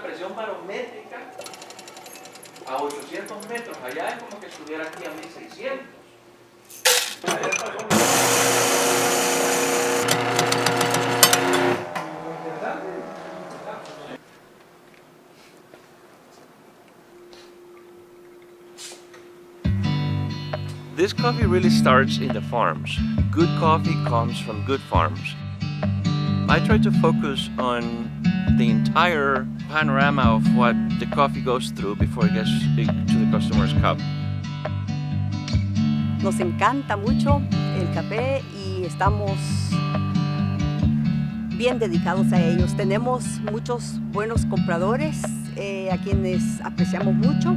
una presión barométrica a 800 metros. Allá es como que estuviera aquí a 1600. This coffee really starts in the farms. Good coffee comes from good farms. I try to focus on the entire panorama of what the coffee goes through before it gets to the customer's cup. Nos encanta mucho el café y estamos bien dedicados a ellos. Tenemos muchos buenos compradores a quienes apreciamos mucho.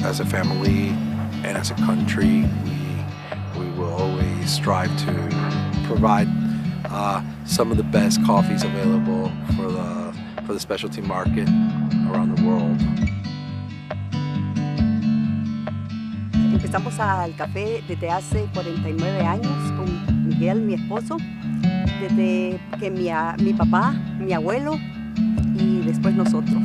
As a family and as a country, we will always strive to provide some of the best coffees available for the specialty market around the world. Empezamos al café desde hace 49 años con Miguel, mi esposo, desde que mi papá, mi abuelo y después nosotros.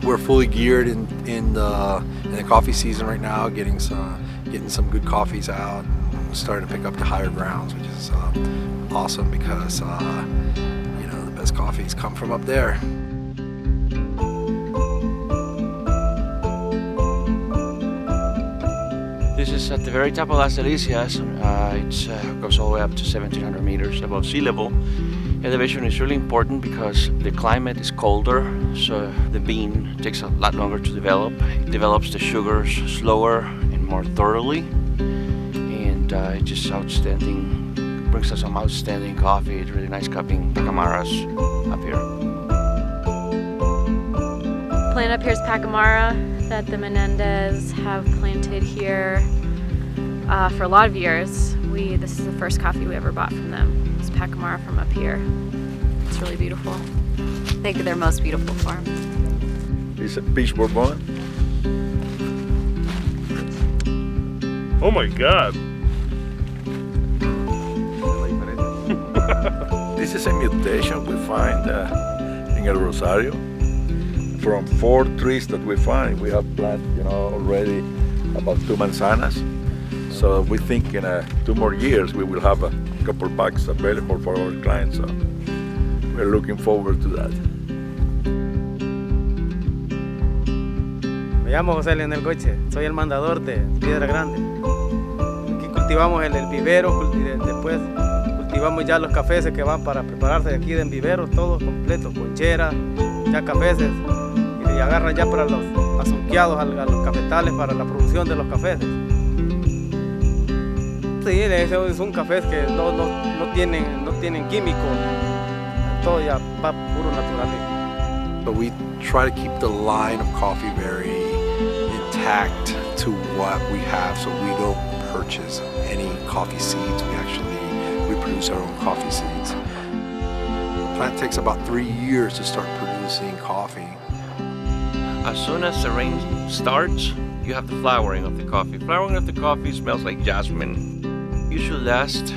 We're fully geared in the coffee season right now, getting some good coffees out, and starting to pick up the higher grounds, which is awesome because the best coffees come from up there. This is at the very top of Las Delicias. It goes all the way up to 1,700 meters above sea level. Elevation is really important because the climate is colder, so the bean takes a lot longer to develop. It develops the sugars slower and more thoroughly, and it's just outstanding. It brings us some outstanding coffee. It's really nice cupping Pacamaras up here. Plant up here is Pacamara that the Menendez have planted here for a lot of years. This is the first coffee we ever bought from them. It's Pacamara from up here. It's really beautiful. I think they're most beautiful farm. It's a Peach Bourbon. Oh my God! This is a mutation we find in El Rosario. From 4 trees that we find, we have planted, already about 2 manzanas. So we think in 2 more years we will have a couple bags available for our clients. So we're looking forward to that. Me llamo José Leonel Goche, soy el mandador de Piedra Grande. Aquí cultivamos el vivero y después cultivamos ya los cafés que van para prepararse aquí en viveros, todos completos, poncheras, ya cafés. Y agarran ya para los azuqueados a los cafetales para la producción de los cafés. Sí, es un café que no tienen químico, todo ya va puro natural. But we try to keep the line of coffee very intact to what we have, so we don't purchase any coffee seeds. We produce our own coffee seeds. The plant takes about 3 years to start producing coffee. As soon as the rain starts, you have the flowering of the coffee. Flowering of the coffee smells like jasmine. Usually lasts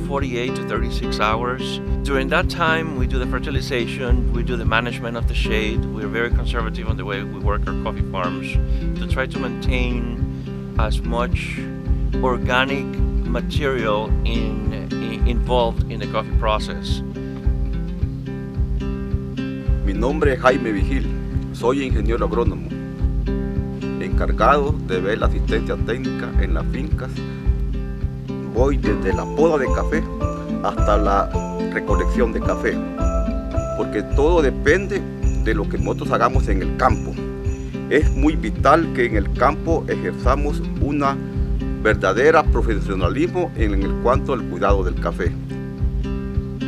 48 to 36 hours. During that time, we do the fertilization, we do the management of the shade. We're very conservative on the way we work our coffee farms to try to maintain as much organic material involved in the coffee process. Mi nombre es Jaime Vigil, soy ingeniero agrónomo, encargado de ver la asistencia técnica en las fincas. Voy desde la poda de café hasta la recolección de café, porque todo depende de lo que nosotros hagamos en el campo. Es muy vital que en el campo ejerzamos una verdadera profesionalismo en el cuanto al cuidado del café.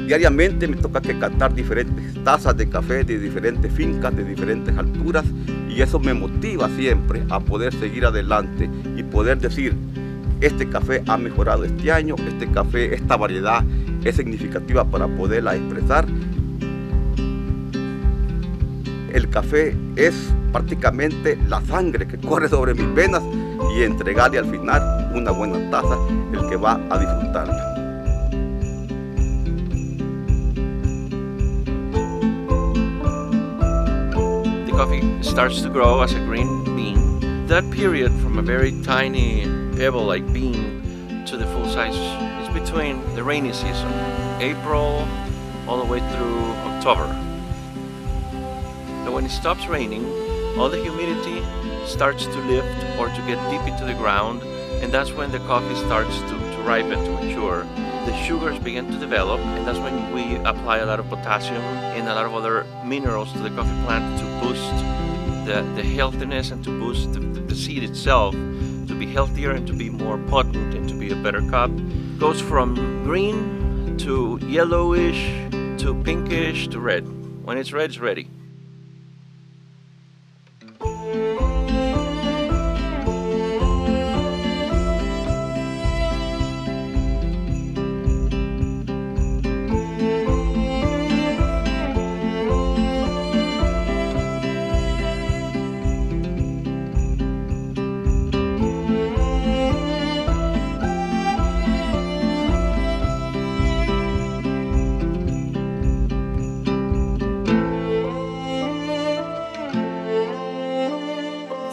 Diariamente me toca que captar diferentes tazas de café de diferentes fincas, de diferentes alturas, y eso me motiva siempre a poder seguir adelante y poder decir: este café ha mejorado este año, este café, esta variedad es significativa para poderla expresar el café es prácticamente la sangre que corre sobre mis venas y entregarle al final una buena taza el que va a disfrutarla. The coffee starts to grow as a green bean. That period from a very tiny pebble-like bean to the full size is between the rainy season, April all the way through October. But when it stops raining, all the humidity starts to lift or to get deep into the ground, and that's when the coffee starts to ripen, to mature. The sugars begin to develop, and that's when we apply a lot of potassium and a lot of other minerals to the coffee plant to boost the healthiness and to boost the seed itself to be healthier and to be more potent and to be a better cup. It goes from green to yellowish to pinkish to red. When it's red, it's ready.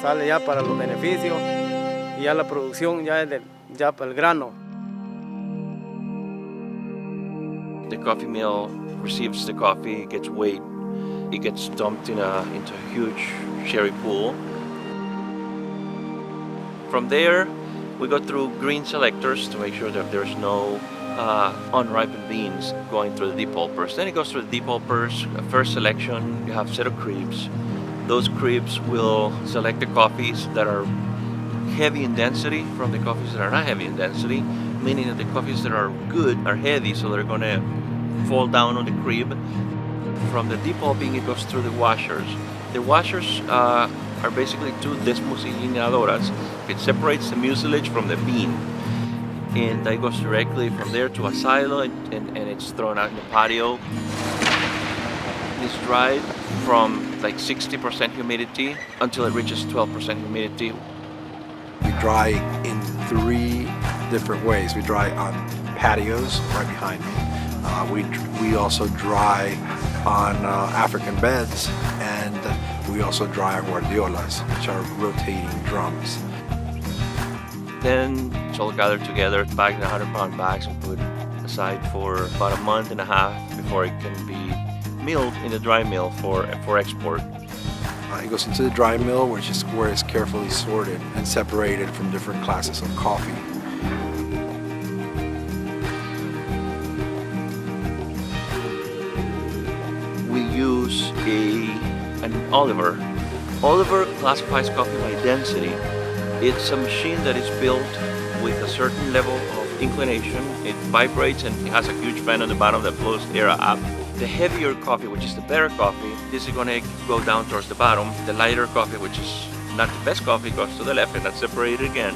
Sale ya para los beneficios y ya la producción ya es ya para el grano. The coffee mill receives the coffee, gets weighed, it gets dumped into a huge sherry pool. From there, we go through green selectors to make sure that there's no unripened beans going through the depulpers. Then it goes through the depulpers. First selection, you have a set of cribs. Those cribs will select the coffees that are heavy in density from the coffees that are not heavy in density, meaning that the coffees that are good are heavy, so they're going to fall down on the crib. From the depulping, it goes through the washers. The washers are basically two desmuciladoras. It separates the mucilage from the bean, and that goes directly from there to a silo, and it's thrown out in the patio. It's dried from like 60% humidity until it reaches 12% humidity. We dry in 3 different ways. We dry on patios right behind me. We also dry on African beds, and we also dry on guardiolas, which are rotating drums. Then it's all gathered together, bagged in 100-pound bags, and put aside for about a month and a half before it can be milled in the dry mill for export. It goes into the dry mill, where it's carefully sorted and separated from different classes of coffee. We use an Oliver. Oliver classifies coffee by density. It's a machine that is built with a certain level of inclination. It vibrates and it has a huge fan on the bottom that blows air up. The heavier coffee, which is the better coffee, this is going to go down towards the bottom. The lighter coffee, which is not the best coffee, goes to the left, and that's separated again.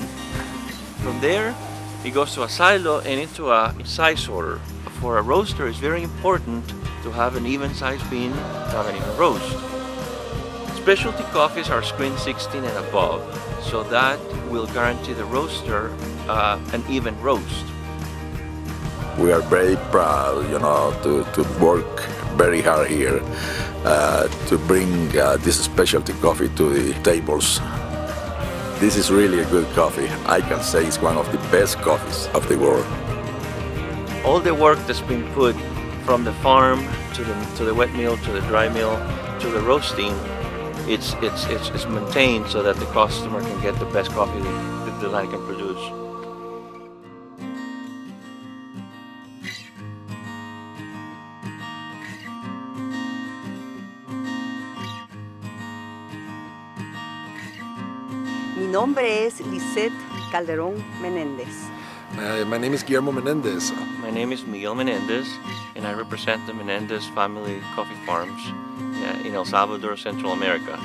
From there, it goes to a silo and into a size sorter. For a roaster, it's very important to have an even-sized bean, to have an even roast. Specialty coffees are screen 16 and above, so that will guarantee the roaster an even roast. We are very proud, to work very hard here to bring this specialty coffee to the tables. This is really a good coffee. I can say it's one of the best coffees of the world. All the work that's been put from the farm to the wet mill, to the dry mill, to the roasting, it's maintained so that the customer can get the best coffee that the line can produce. Mi nombre es Lisette Calderón Menendez. My name is Guillermo Menendez. My name is Miguel Menendez, and I represent the Menendez family coffee farms in El Salvador, Central America.